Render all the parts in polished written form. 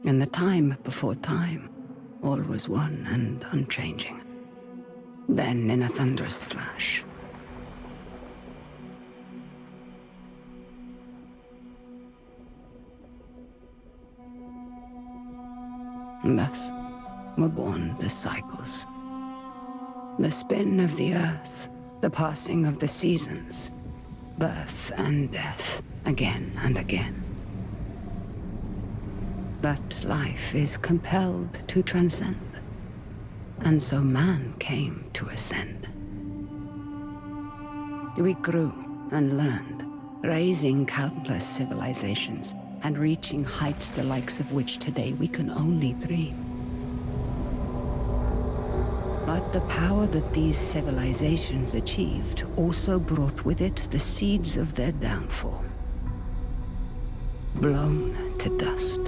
In the time before time, all was one and unchanging. Then, in a thunderous flash, thus were born the cycles. The spin of the earth, the passing of the seasons, birth and death, again and again. But life is compelled to transcend, and so man came to ascend. We grew and learned, raising countless civilizations, and reaching heights the likes of which today we can only dream. But the power that these civilizations achieved also brought with it the seeds of their downfall. Blown to dust,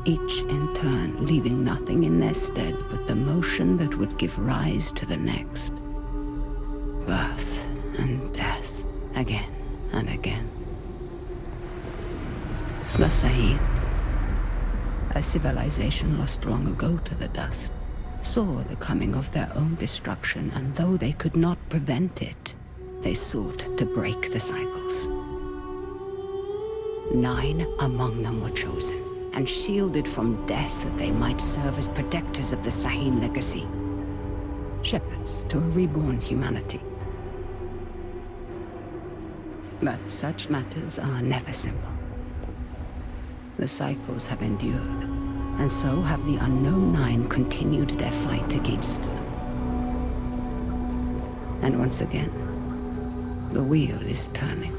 each in turn leaving nothing in their stead but the motion that would give rise to the next. Birth and death, again and again. The Sahid, a civilization lost long ago to the dust, saw the coming of their own destruction, and though they could not prevent it, they sought to break the cycles. 9 among them were chosen, and shielded from death that they might serve as protectors of the Sahid legacy. Shepherds to a reborn humanity. But such matters are never simple. The cycles have endured, and so have the unknown 9 continued their fight against them. And once again, the wheel is turning.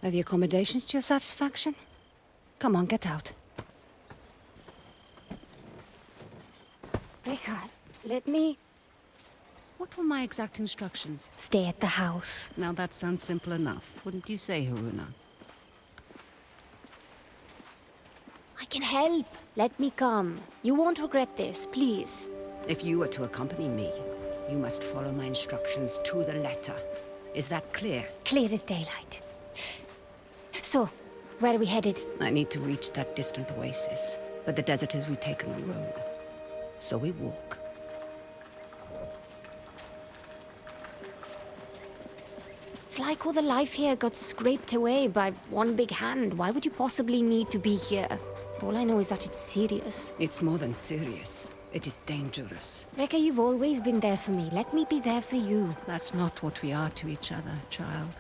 Are the accommodations to your satisfaction? Come on, get out. Reika, let me... What were my exact instructions? Stay at the house. Now that sounds simple enough, wouldn't you say, Haroona? can help. Let me come. You won't regret this, please. If you are to accompany me, you must follow my instructions to the letter. Is that clear? Clear as daylight. So, where are we headed? I need to reach that distant oasis, but the desert has retaken the road. So we walk. It's like all the life here got scraped away by one big hand. Why would you possibly need to be here? All I know is that it's serious. It's more than serious. It is dangerous. Reika, you've always been there for me. Let me be there for you. That's not what we are to each other, child.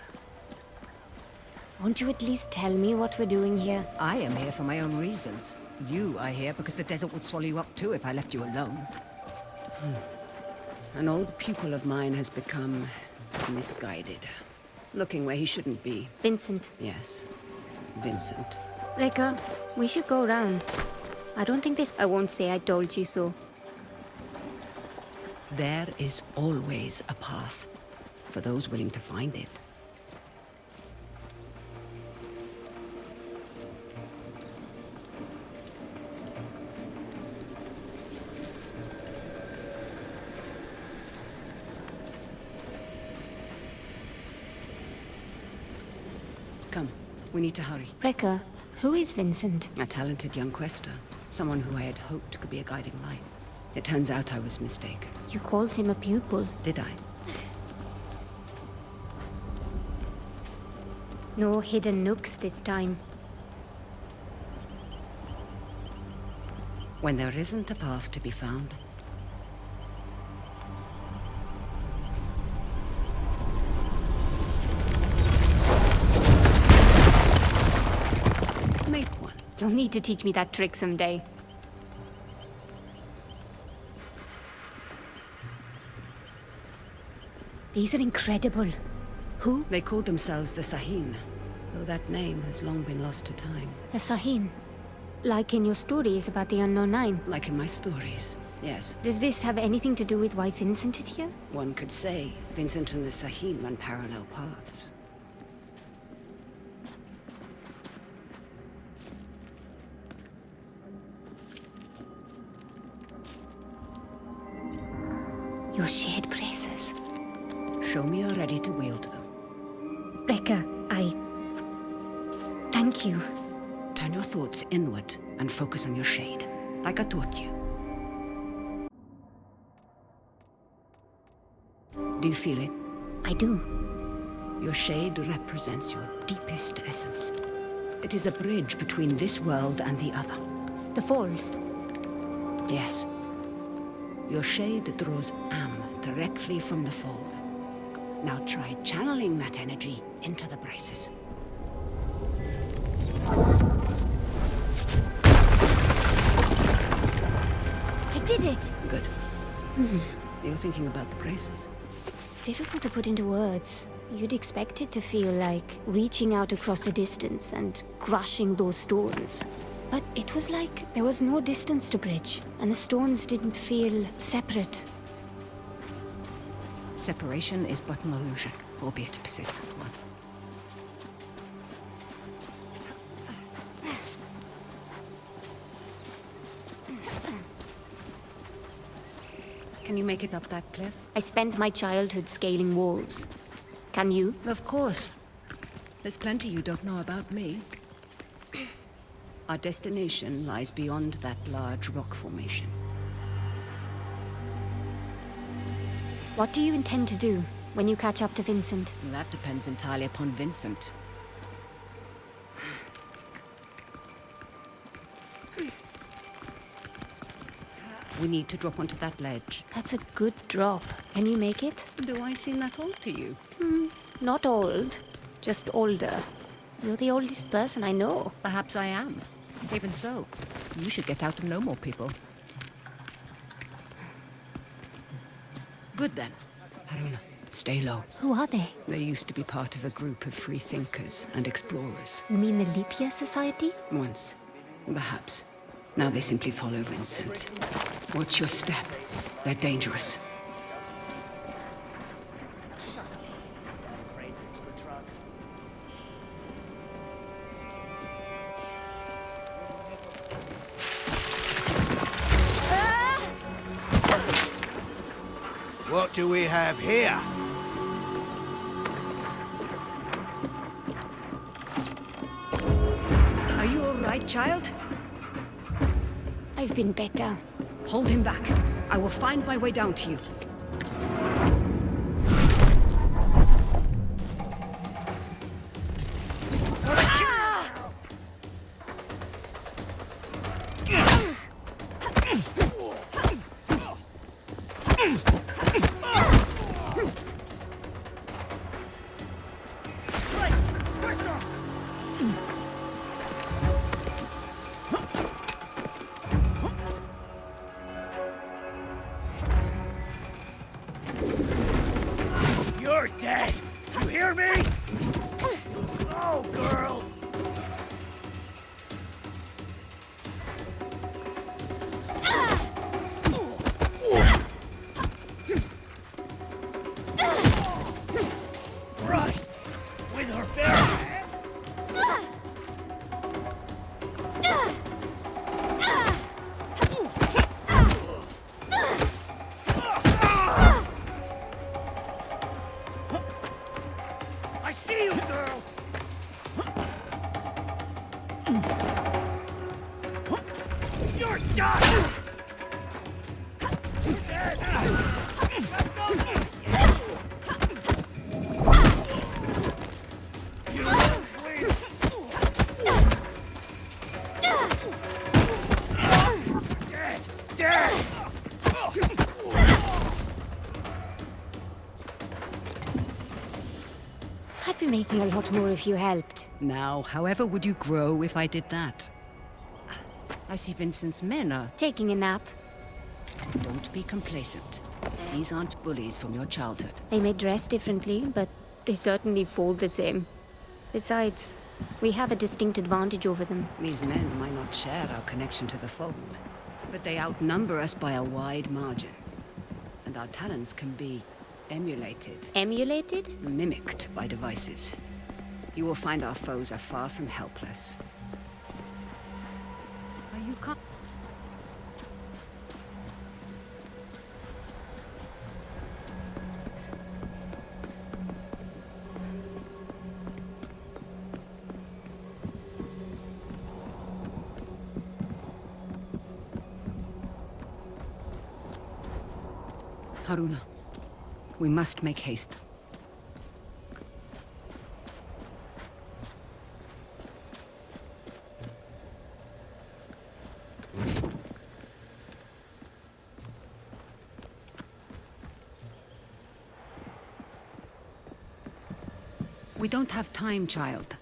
Won't you at least tell me what we're doing here? I am here for my own reasons. You are here because the desert would swallow you up too if I left you alone. An old pupil of mine has become misguided. Looking where he shouldn't be. Vincent. Yes, Vincent. Reika, we should go around. I don't think this... I won't say I told you so. There is always a path for those willing to find it. Come, we need to hurry. Reika, who is Vincent? A talented young Quaestor. Someone who I had hoped could be a guiding light. It turns out I was mistaken. You called him a pupil. Did I? No hidden nooks this time. When there isn't a path to be found. Make one. You'll need to teach me that trick someday. These are incredible. Who? They called themselves the Sahin, though that name has long been lost to time. The Sahin. Like in your stories about the Unknown Nine. Like in my stories, yes. Does this have anything to do with why Vincent is here? One could say Vincent and the Sahin run parallel paths. Your shared braces. Show me you're ready to wield them. Reika, thank you. Turn your thoughts inward and focus on your shade, like I taught you. Do you feel it? I do. Your shade represents your deepest essence. It is a bridge between this world and the other. The fold. Yes. Your shade draws Am directly from the fold. Now try channeling that energy into the braces. I did it! Good. You're thinking about the braces. It's difficult to put into words. You'd expect it to feel like reaching out across the distance and crushing those stones. But it was like there was no distance to bridge, and the stones didn't feel separate. Separation is but an illusion, albeit a persistent one. Can you make it up that cliff? I spent my childhood scaling walls. Can you? Of course. There's plenty you don't know about me. Our destination lies beyond that large rock formation. What do you intend to do when you catch up to Vincent? That depends entirely upon Vincent. We need to drop onto that ledge. That's a good drop. Can you make it? Do I seem that old to you? Not old, just older. You're the oldest person I know. Perhaps I am. Even so, you should get out and know more people. Good then. Haroona, stay low. Who are they? They used to be part of a group of free thinkers and explorers. You mean the Leap Year Society? Once, perhaps. Now they simply follow Vincent. Watch your step. They're dangerous. What do we have here? Are you all right, child? I've been better. Hold him back. I will find my way down to you. You're dead! You hear me? Oh, girl! Christ! With her bare hands? I see you, girl! You're done! You're dead! You won't win! Dead! Dead! I'd be making a lot more if you helped. Now, however would you grow if I did that? I see Vincent's men are... Taking a nap. Don't be complacent. These aren't bullies from your childhood. They may dress differently, but they certainly fall the same. Besides, we have a distinct advantage over them. These men might not share our connection to the fold, but they outnumber us by a wide margin. And our talents can be emulated, Emulated? mimicked by devices. You will find our foes are far from helpless. Are you Haroona, we must make haste. We don't have time, child.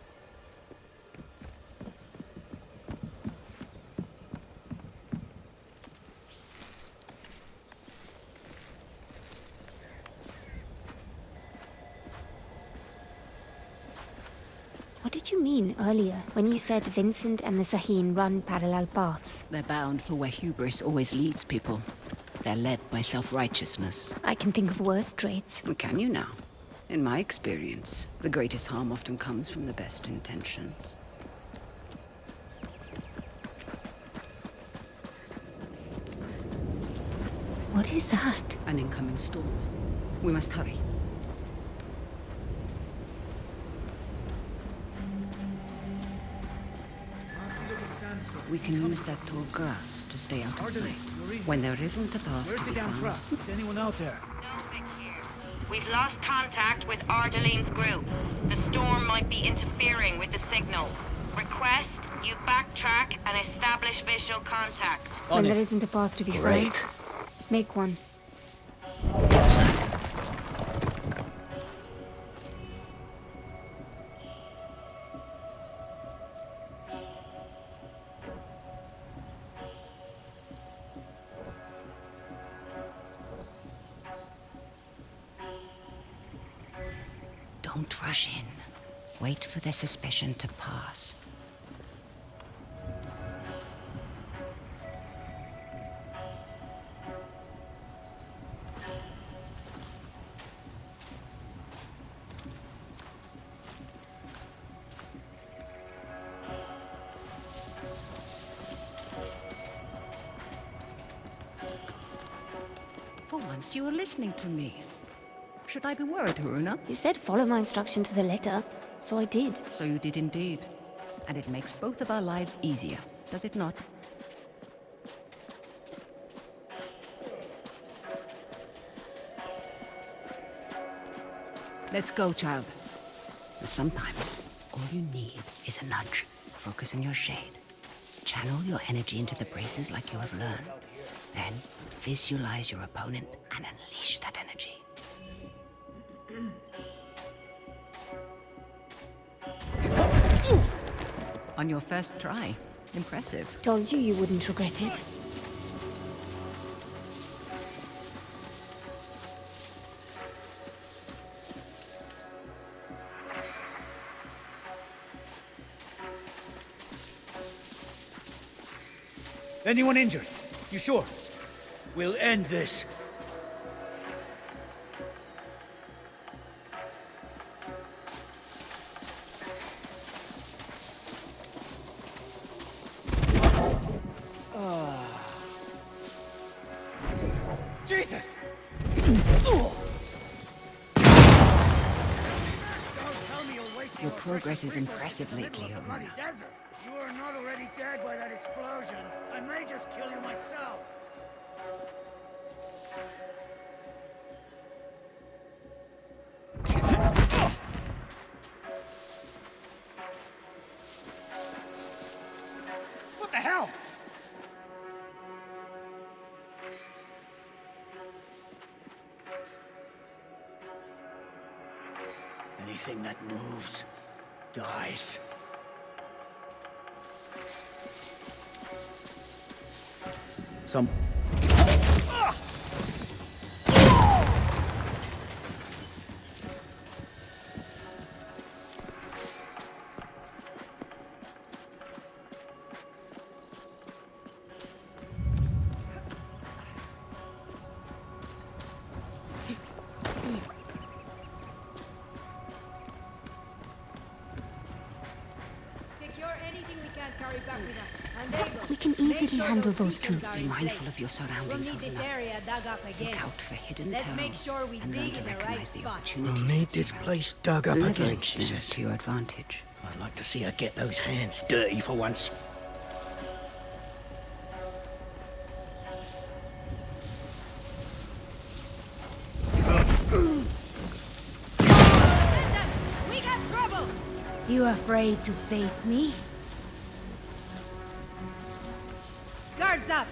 What did you mean earlier when you said Vincent and the Saheen run parallel paths? They're bound for where hubris always leads people. They're led by self-righteousness. I can think of worse traits. Can you now? In my experience, the greatest harm often comes from the best intentions. What is that? An incoming storm. We must hurry. We can use that tall grass to stay out of sight. When there isn't a path Where's to the be damn found. trap? Is anyone out there? We've lost contact with Ardeline's group. The storm might be interfering with the signal. Request you backtrack and establish visual contact. When there isn't a path to be found. Make one. Don't rush in. Wait for their suspicion to pass. For once you are listening to me. Should I be worried, Haroona? You said follow my instruction to the letter, so I did. So you did indeed. And it makes both of our lives easier, does it not? Let's go, child. Sometimes, all you need is a nudge. Focus on your shade. Channel your energy into the braces like you have learned. Then, visualize your opponent and unleash that energy. On your first try. Impressive. Told you wouldn't regret it. Anyone injured? You sure? We'll end this. Jesus! Your progress is impressive lately, Haroona. You are not already dead by that explosion. I may just kill you myself. What the hell? Anything that moves dies. Some... We can easily handle those two. Be mindful of your surroundings, Haroona. Look out for hidden pearls and learn to recognize the opportunities. We'll need this place dug up again, Leverage she them says. to your advantage. I'd like to see her get those hands dirty for once. We got trouble! You afraid to face me? Guards up!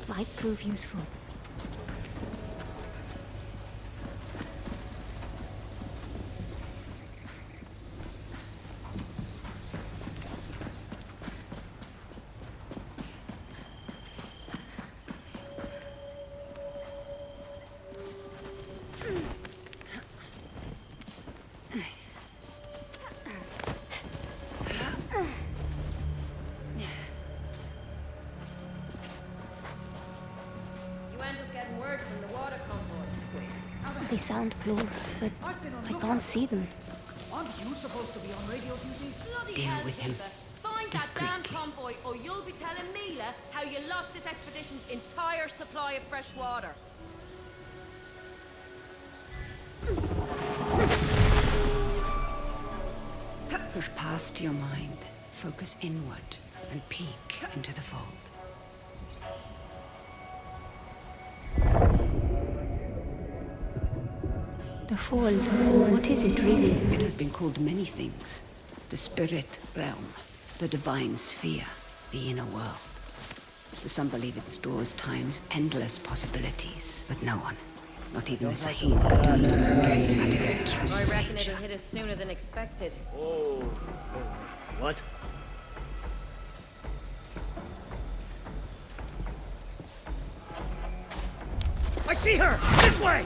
Might prove useful. They sound close, but I can't see them. Aren't you supposed to be on radio duty? Deal with him Find that damn discreetly. convoy, or you'll be telling Mila how you lost this expedition's entire supply of fresh water. Push past your mind, focus inward, and peek into the fold. The fold, what is it really? It has been called many things. The spirit realm, the divine sphere, the inner world. Some believe it stores time's endless possibilities, but no one, not even the Sahib, could even I reckon it'll hit us sooner than expected. What? I see her! This way!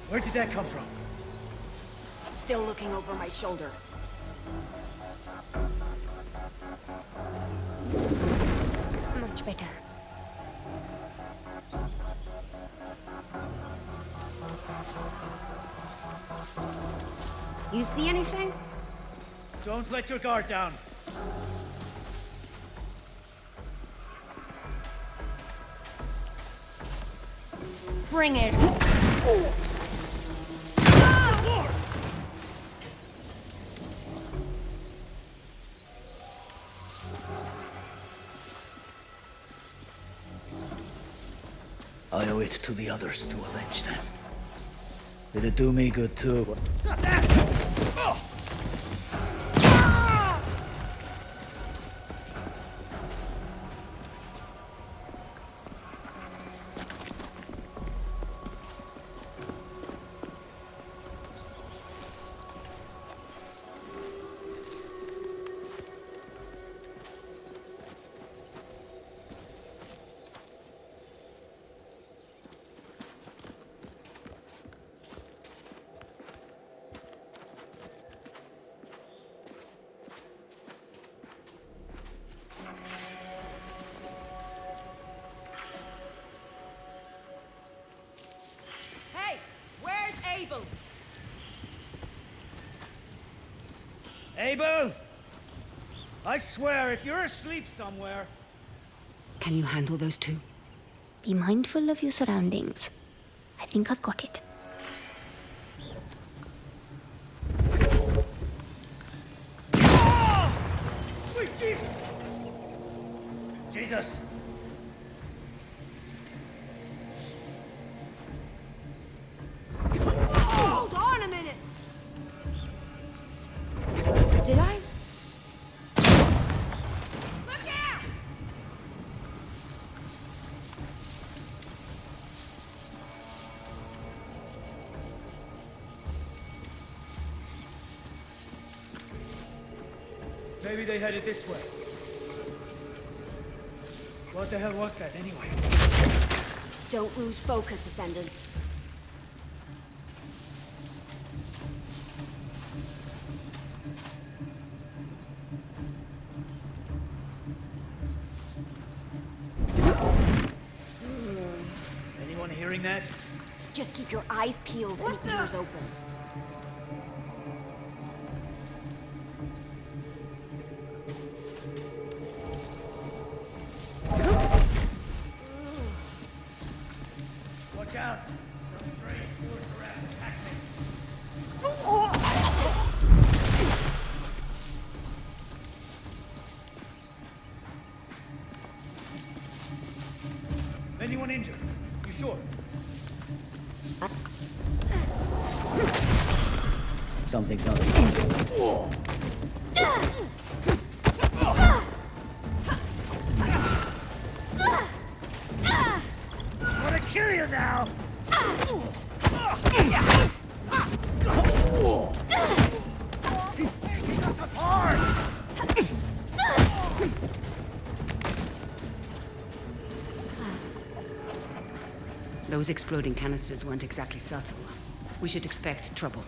Where did that come from? Still looking over my shoulder. Much better. You see anything? Don't let your guard down. Bring it. I owe it to the others to avenge them. It'd do me good too. Hey, where's Abel? Abel! I swear, if you're asleep somewhere... Can you handle those two? Be mindful of your surroundings. I think I've got it. Sweet Jesus! Jesus! Hold on a minute! Did I? Look out! Maybe they headed this way. What the hell was that, anyway? Don't lose focus, Ascendants. Anyone hearing that? Just keep your eyes peeled and ears open. Watch out! Some strange force around attack me. Anyone injured? You sure? Something's not... I wanna kill you now! Taking us apart! Those exploding canisters weren't exactly subtle. We should expect trouble.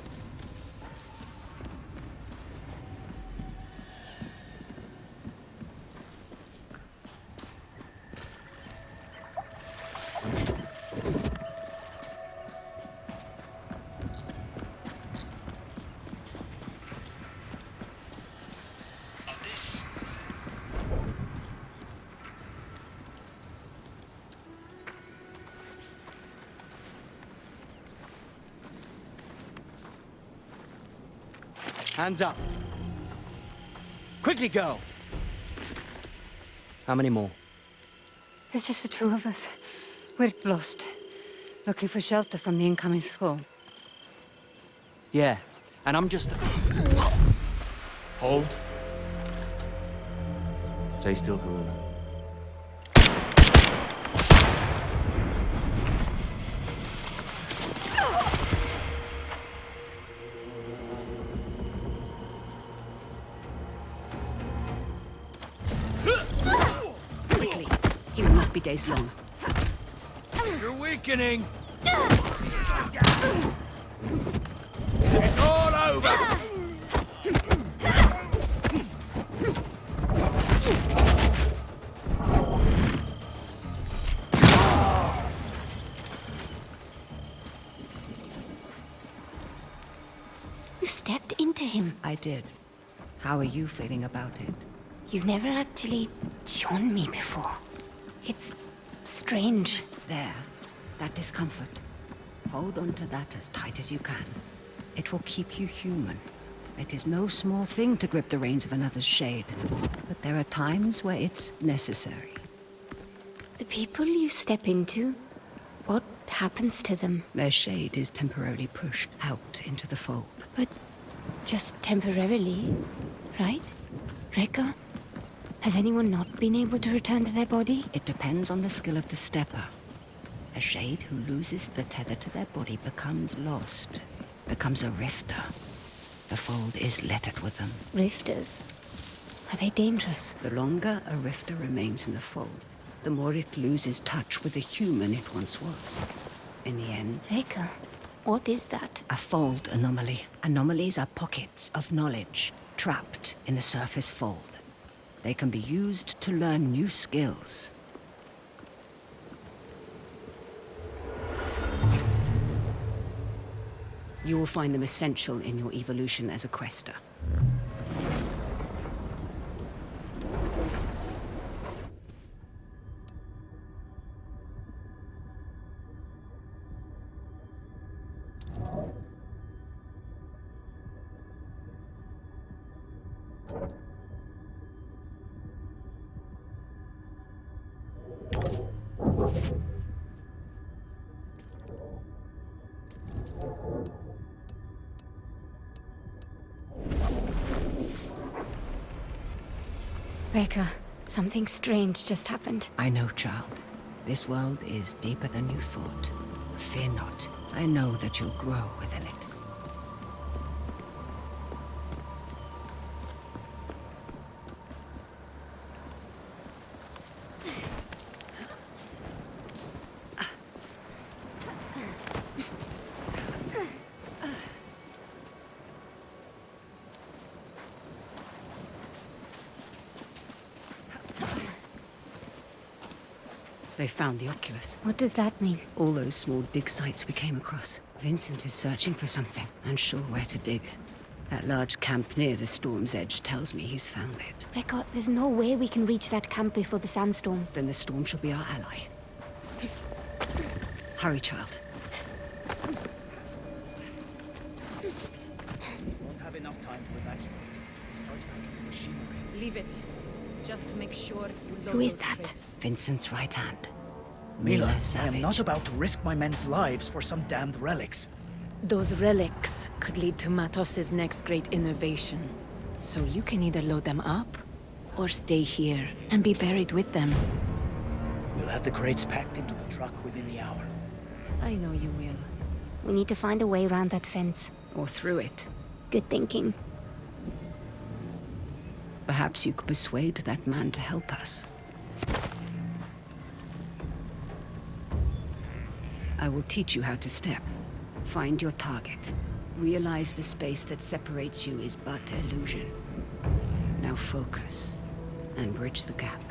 Hands up. Quickly go. How many more? There's just the two of us. We're lost. Looking for shelter from the incoming swarm. Yeah, and I'm just... Hold. Stay still, Haroona. Quickly. He will not be days long. You're weakening! You stepped into him. I did. How are you feeling about it? You've never actually shown me before. It's strange. There. That discomfort. Hold on to that as tight as you can. It will keep you human. It is no small thing to grip the reins of another's shade. But there are times where it's necessary. The people you step into, what happens to them? Their shade is temporarily pushed out into the fold. But just temporarily, right? Reika? Has anyone not been able to return to their body? It depends on the skill of the stepper. A shade who loses the tether to their body becomes lost, becomes a rifter. The fold is littered with them. Rifters? Are they dangerous? The longer a rifter remains in the fold, the more it loses touch with the human it once was. In the end... Reika, what is that? A fold anomaly. Anomalies are pockets of knowledge, trapped in the surface fold. They can be used to learn new skills. You will find them essential in your evolution as a Quaestor. Reika, something strange just happened. I know, child. This world is deeper than you thought. Fear not. I know that you'll grow within it. They found the oculus. What does that mean? All those small dig sites we came across. Vincent is searching for something, unsure where to dig. That large camp near the storm's edge tells me he's found it. Reika, there's no way we can reach that camp before the sandstorm. Then the storm shall be our ally. Hurry, child. Won't have enough time to evacuate. Start making machinery. Leave it. Just make sure you load Who is those that? crates. Vincent's right hand. Mila, I Savage. am not about to risk my men's lives for some damned relics. Those relics could lead to Matos's next great innovation. So you can either load them up, or stay here and be buried with them. We'll have the crates packed into the truck within the hour. I know you will. We need to find a way around that fence. Or through it. Good thinking. Perhaps you could persuade that man to help us. I will teach you how to step. Find your target. Realize the space that separates you is but illusion. Now focus, and bridge the gap.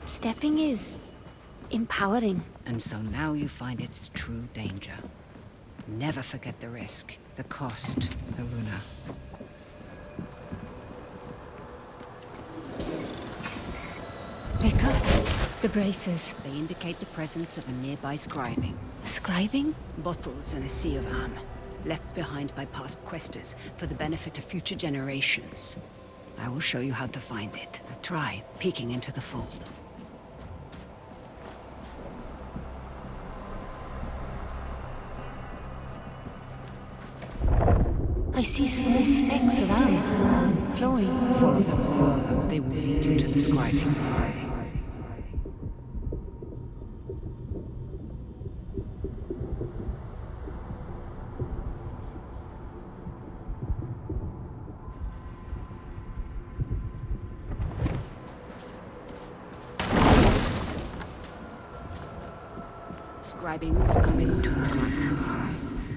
Stepping is empowering. And so now you find its true danger. Never forget the risk, the cost, Haroona. Reika, the braces. They indicate the presence of a nearby scribing. Scribing? Bottles in a sea of am, left behind by past questers for the benefit of future generations. I will show you how to find it. Try peeking into the fold. I see small specks of am flowing. Follow them. They will lead you to the scribing. Scribings come in two kinds.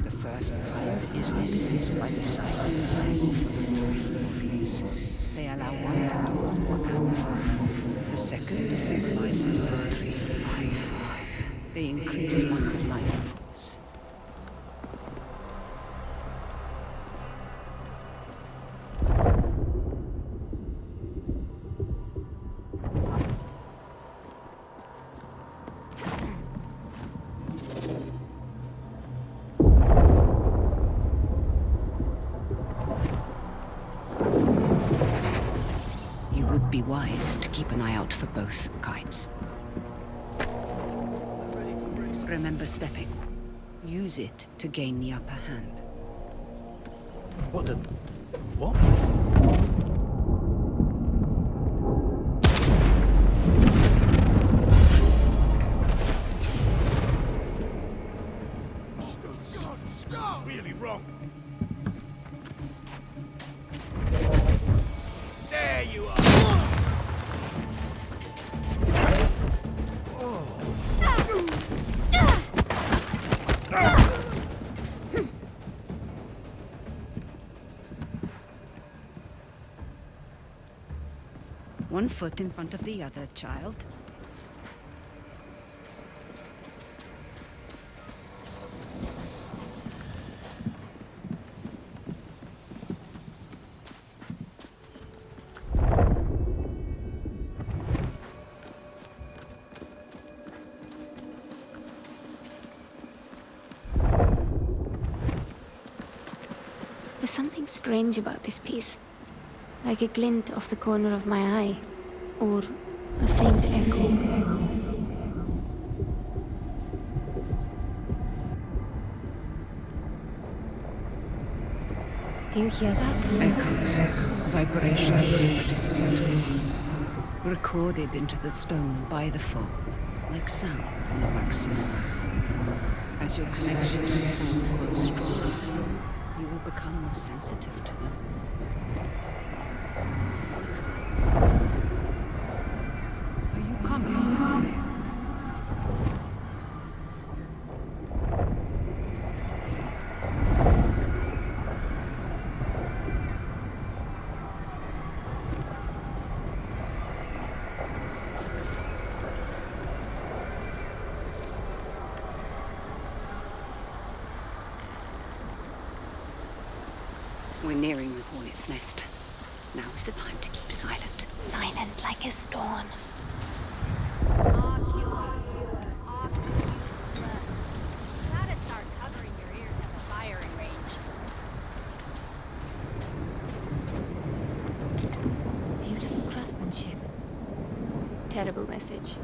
The first kind is represented by the sign symbol for the three bodies. They allow one to dawn or am fulfill. The second symbolizes the tree of life. They increase one's life force. Be wise to keep an eye out for both kinds. Remember stepping. Use it to gain the upper hand. What the... what? Really wrong. One foot in front of the other, child. There's something strange about this piece. Like a glint off the corner of my eye. Or a faint echo. Do you hear that? Echoes, vibrations in the distant. Recorded into the stone by the fold, like sound on a waxing. As your connection to the fold grows stronger, you will become more sensitive to them. We're nearing the hornet's nest. Now is the time to keep silent. Silent like a storm. Beautiful craftsmanship. Terrible message.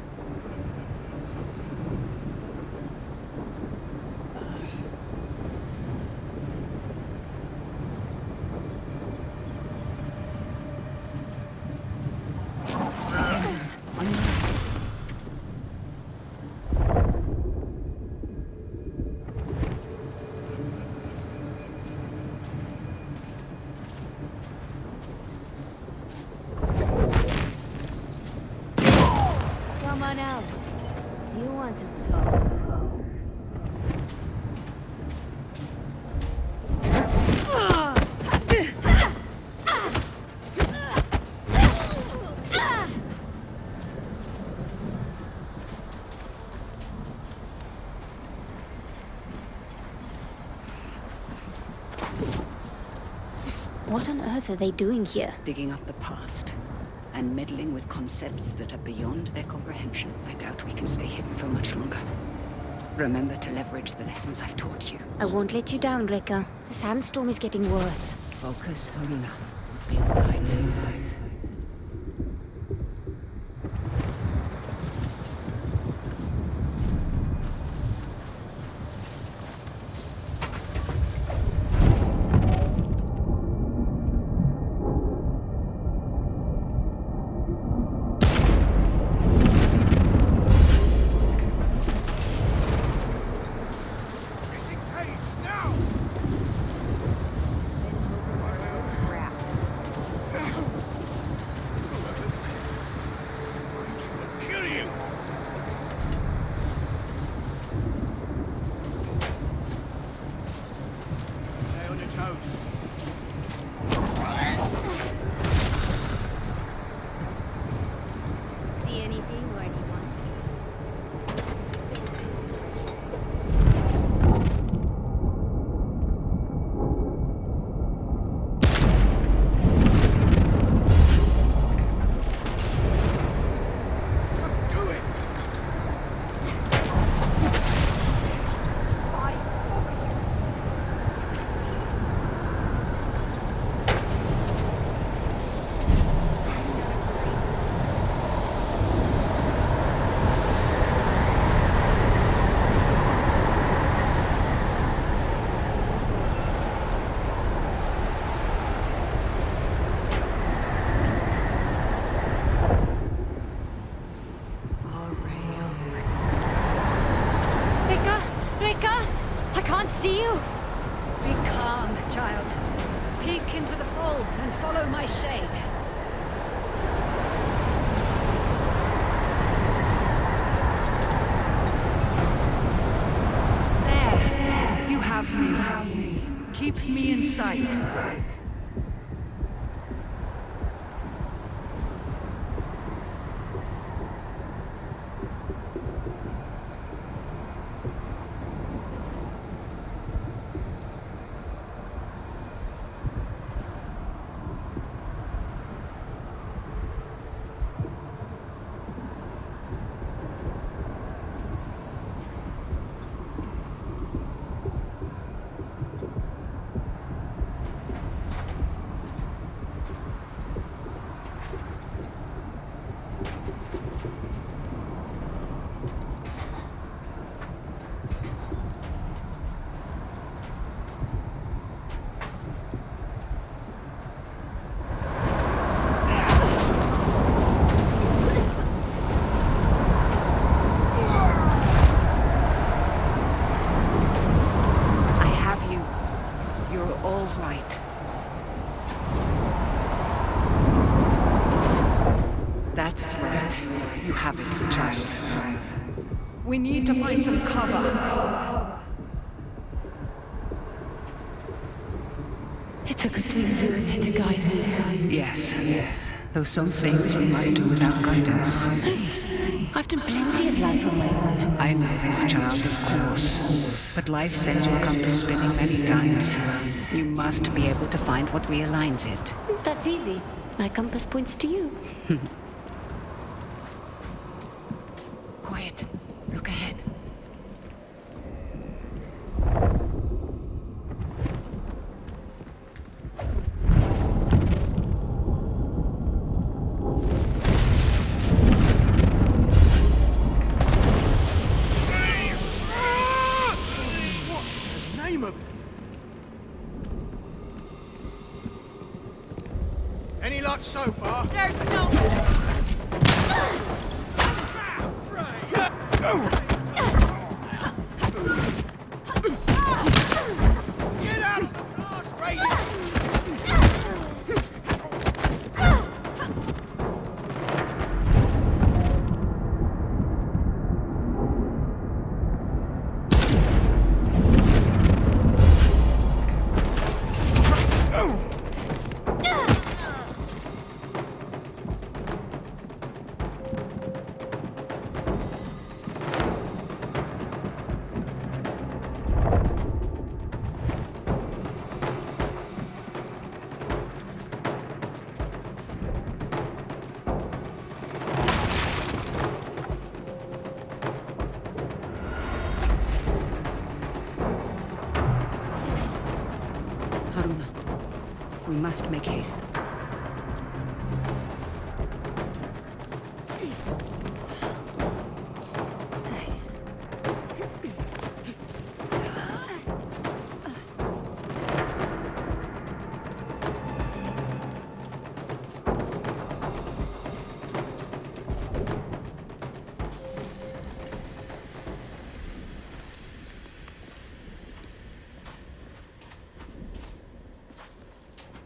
Come on out. You want to talk. What on earth are they doing here? Digging up the past and meddling with concepts that are beyond their comprehension. I doubt we can stay hidden for much longer. Remember to leverage the lessons I've taught you. I won't let you down, Reika. The sandstorm is getting worse. Focus, Haroona. We'll be all right. See anything or anyone? Reika! I can't see you! Be calm, child. Peek into the fold and follow my shade. There. You have me. Keep me in sight. We need to find some cover. It took a thing here to guide me. Yes. Though some things we must do without guidance. I've done plenty of life on my own. I know this, child, of course. But life sends your compass spinning many times. You must be able to find what realigns it. That's easy. My compass points to you. Quiet. Look ahead. Any luck so far? There's no... Get up! Last radius! We must make haste.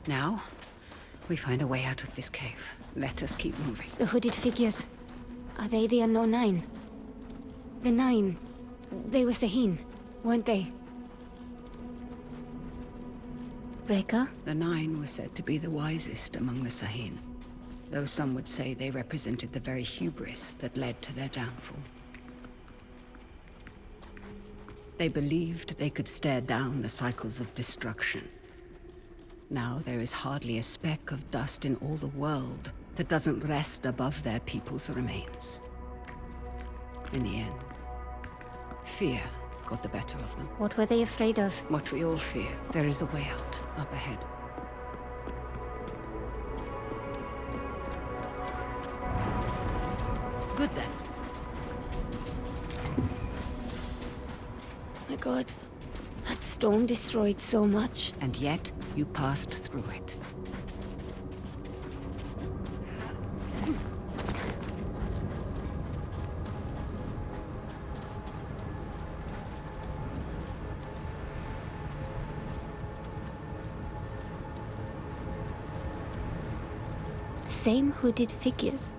Now, we find a way out of this cave. Let us keep moving. The hooded figures. Are they the unknown nine? The nine. They were Sahin, weren't they? Reika? The nine were said to be the wisest among the Sahin, though some would say they represented the very hubris that led to their downfall. They believed they could stare down the cycles of destruction. Now there is hardly a speck of dust in all the world that doesn't rest above their people's remains. In the end, fear got the better of them. What were they afraid of? What we all fear. There is a way out, up ahead. Good then. My God. That storm destroyed so much. And yet, you passed through it. The same hooded figures.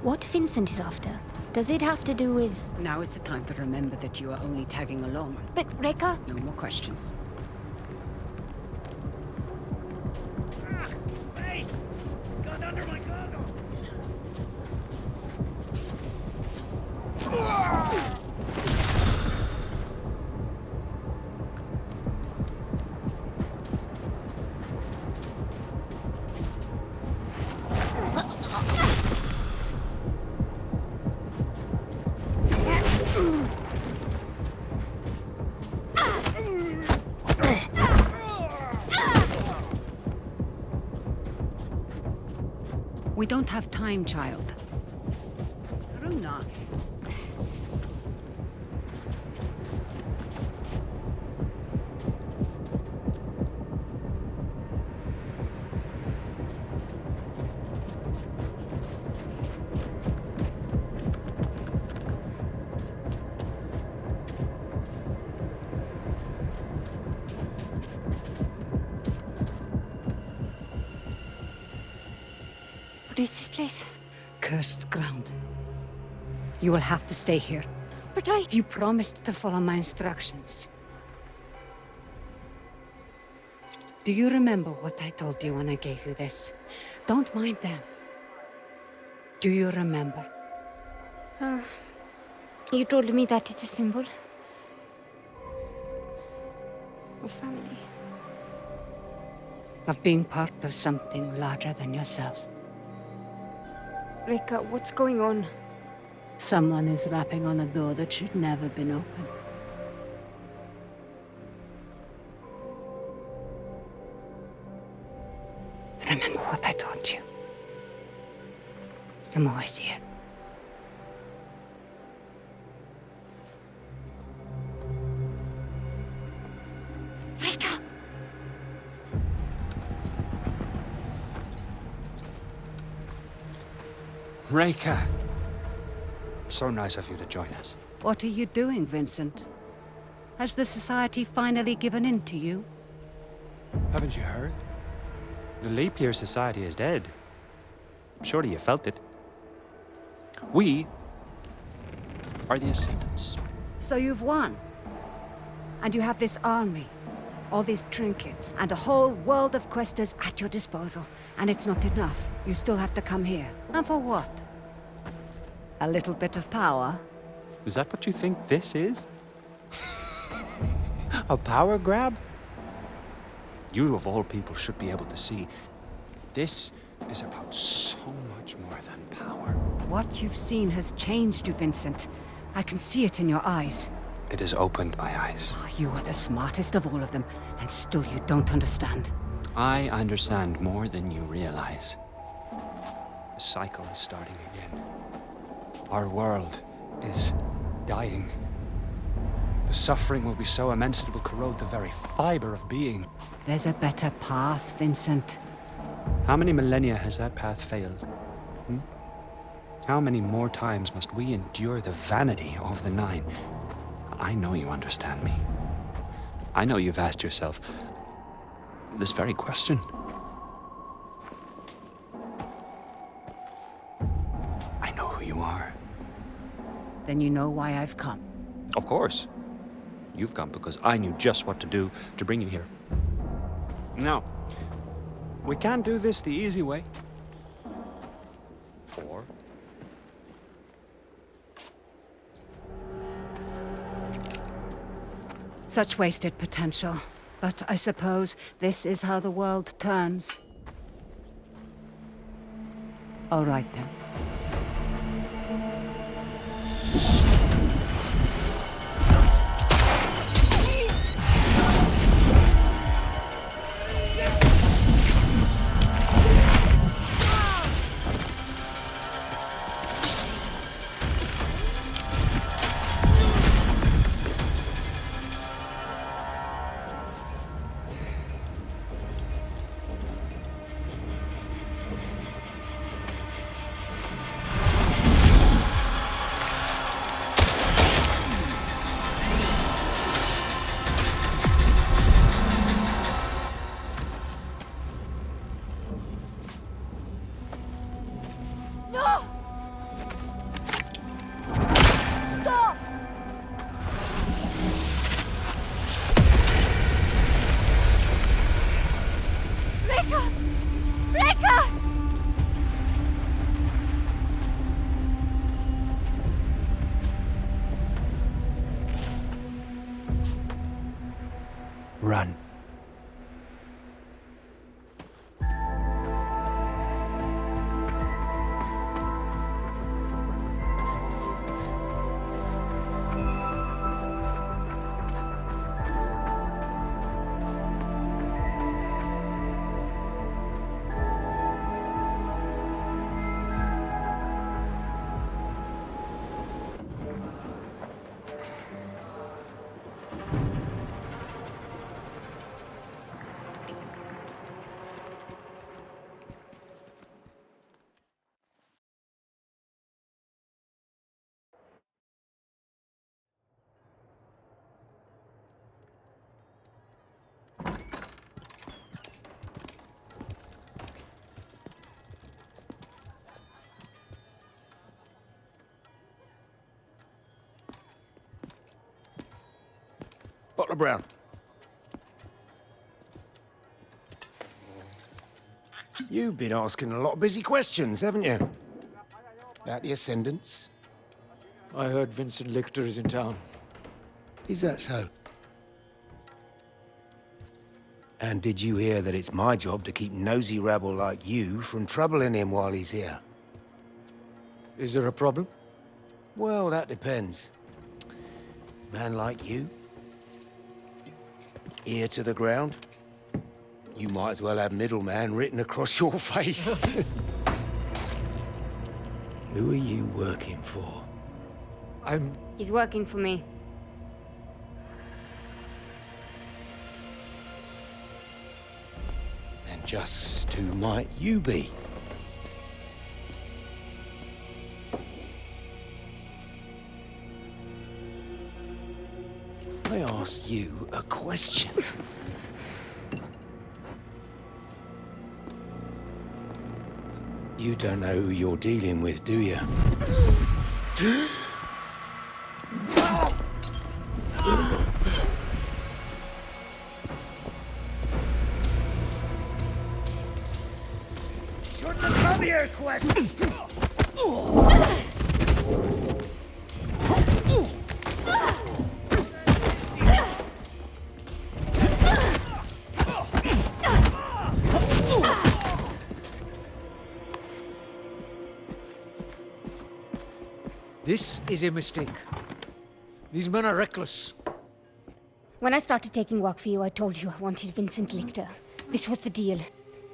What Vincent is after? Does it have to do with... Now is the time to remember that you are only tagging along. But Reika? No more questions. Face! Got under my goggles! We don't have time, child. Haroona. What is this place? Cursed ground. You will have to stay here. But I... You promised to follow my instructions. Do you remember what I told you when I gave you this? Don't mind them. Do you remember? You told me that is a symbol of family. Of being part of something larger than yourself. Reika, what's going on? Someone is rapping on a door that should never been opened. Remember what I told you. I'm always here. Reika! Reika! So nice of you to join us. What are you doing, Vincent? Has the society finally given in to you? Haven't you heard? The Leap Year Society is dead. Surely you felt it. We are the Ascendants. So you've won. And you have this army, all these trinkets, and a whole world of questers at your disposal. And it's not enough. You still have to come here. And for what? A little bit of power? Is that what you think this is? A power grab? You of all people should be able to see. This is about so much more than power. What you've seen has changed you, Vincent. I can see it in your eyes. It has opened my eyes. Oh, you are the smartest of all of them, and still you don't understand. I understand more than you realize. The cycle is starting again. Our world is dying. The suffering will be so immense it will corrode the very fiber of being. There's a better path, Vincent. How many millennia has that path failed? How many more times must we endure the vanity of the Nine? I know you understand me. I know you've asked yourself this very question. I know who you are. Then you know why I've come. Of course. You've come because I knew just what to do to bring you here. Now, we can't do this the easy way. Or such wasted potential. But I suppose this is how the world turns. All right, then. run. Bottle of brown. You've been asking a lot of busy questions, haven't you? About the Ascendants. I heard Vincent Lichter is in town. Is that so? And did you hear that it's my job to keep nosy rabble like you from troubling him while he's here? Is there a problem? Well, that depends. Man like you, ear to the ground, you might as well have middleman written across your face. Who are you working for? He's working for me. And just who might you be? I asked you a question. You don't know who you're dealing with, do you? Shouldn't have come here, Quaestor! This is a mistake. These men are reckless. When I started taking work for you, I told you I wanted Vincent Lichter. This was the deal.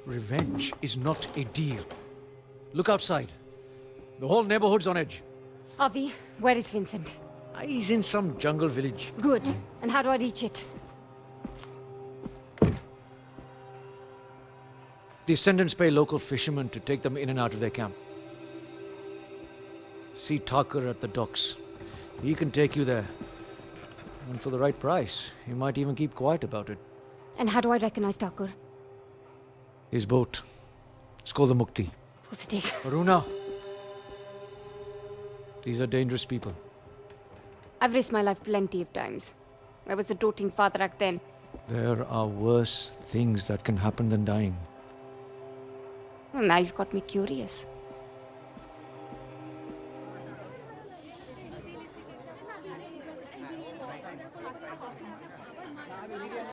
Revenge is not a deal. Look outside. The whole neighborhood's on edge. Avi, where is Vincent? He's in some jungle village. Good. And how do I reach it? The Ascendants pay local fishermen to take them in and out of their camp. See Tucker at the docks. He can take you there. And for the right price, he might even keep quiet about it. And how do I recognize Tucker? His boat. It's called the Mukti. Of course it is. Haroona. These are dangerous people. I've risked my life plenty of times. I was a doting father back then. There are worse things that can happen than dying. Well, now you've got me curious.